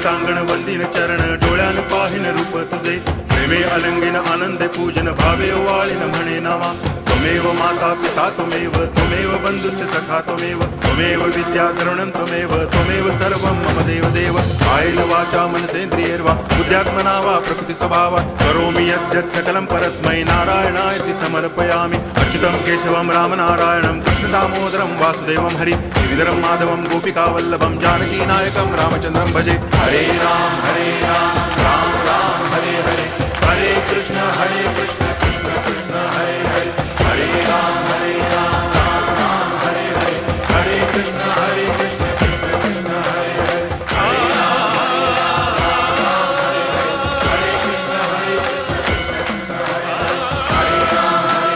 सांगण वंदिन चरण डोळ्यान पाहिन रूप तुझे प्रेमे अलंगिन आनंदे पूजन भावे वाळीन म्हणे नावा त्वमेव माता पिता त्वमेव बंधुश्च सखा त्वमेव विद्या द्रवणं त्वमेव सर्वं मम देव देव कायेन वाचा मनसेन्द्रियैर्वा बुद्ध्यात्मना वा प्रकृति स्वभावा करोमि यद्यत् सकलं परस्मै नारायणायति समर्पयामि अच्युतं केशवं रामनारायणं कृष्णदामोदरं वासुदेवं हरि गिरिधरं माधवं गोपिकावल्लभं जानकीनायकं रामचन्द्रं भजे हरे राम राम राम हरे हरे हरे कृष्ण